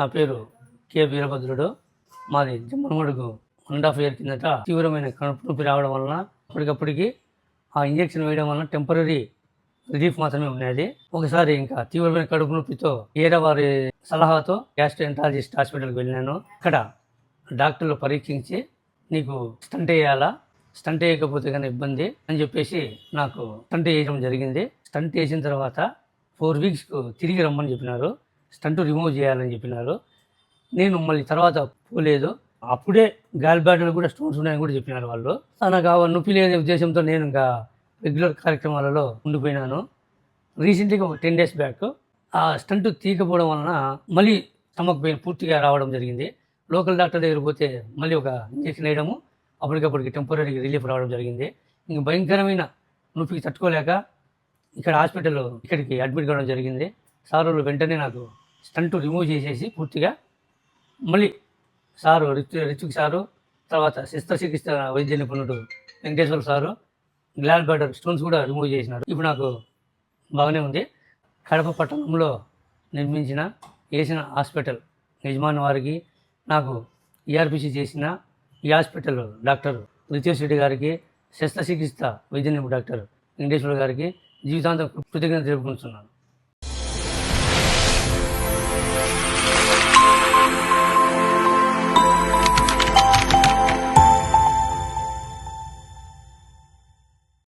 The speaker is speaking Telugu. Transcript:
నా పేరు కె వీరభద్రుడు. మాది జమ్మలమడుగు 1.5 ఇయర్ కిందట తీవ్రమైన కడుపు నొప్పి రావడం వలన అప్పటికప్పటికి ఆ ఇంజెక్షన్ వేయడం వలన టెంపరరీ రిలీఫ్ మాత్రమే ఉన్నది. ఒకసారి ఇంకా తీవ్రమైన కడుపు నొప్పితో ఏరే వారి సలహాతో గ్యాస్ట్రోఎంట్రాలజిస్ట్ హాస్పిటల్కి వెళ్ళినాను. అక్కడ డాక్టర్లు పరీక్షించి నీకు స్టంట్ వేయాలా, స్టంట్ వేయకపోతే కానీ ఇబ్బంది అని చెప్పేసి నాకు స్టంట్ వేయడం జరిగింది. స్టంట్ వేసిన తర్వాత 4 వీక్స్కు తిరిగి రమ్మని చెప్పినారు. స్టంట్ రిమూవ్ చేయాలని చెప్పినారు. నేను మళ్ళీ తర్వాత పోలేదు. అప్పుడే గాల్ బ్లాడర్లో కూడా స్టోన్స్ ఉన్నాయని కూడా చెప్పినారు వాళ్ళు. నాకు ఆ నొప్పి లేని ఉద్దేశంతో నేను ఇంకా రెగ్యులర్ కార్యక్రమాలలో ఉండిపోయినాను. రీసెంట్గా ఒక 10 days బ్యాక్ ఆ స్టంట్ తీయకపోవడం వలన మళ్ళీ స్టమక్ పెయిన్ పూర్తిగా రావడం జరిగింది. లోకల్ డాక్టర్ దగ్గర పోతే మళ్ళీ ఒక ఇంజెక్షన్ వేయడము, అప్పటికప్పటికి టెంపరీ రిలీఫ్ రావడం జరిగింది. ఇంక భయంకరమైన నొప్పికి తట్టుకోలేక ఇక్కడికి అడ్మిట్ కావడం జరిగింది. సార్ వాళ్ళు వెంటనే నాకు స్టంట్ రిమూవ్ చేసేసి పూర్తిగా మళ్ళీ సారు రిత్విక్ సారు, తర్వాత శస్త్రచికిత్స వైద్య నిపుణుడు వెంకటేశ్వర సారు గ్లాల్ బ్లాడర్ స్టోన్స్ కూడా రిమూవ్ చేసినారు. ఇప్పుడు నాకు బాగానే ఉంది. కడప పట్టణంలో నిర్మించిన ఏషియన్ హాస్పిటల్ యజమాని వారికి, నాకు ఈఆర్పిసి చేసిన ఈ హాస్పిటల్ డాక్టర్ రితేష్ రెడ్డి గారికి, శస్త్రచికిత్స వైద్య నిపుణుడు డాక్టర్ వెంకటేశ్వర గారికి జీవితాంతం కృతజ్ఞత తెలుపుకుంటున్నాను.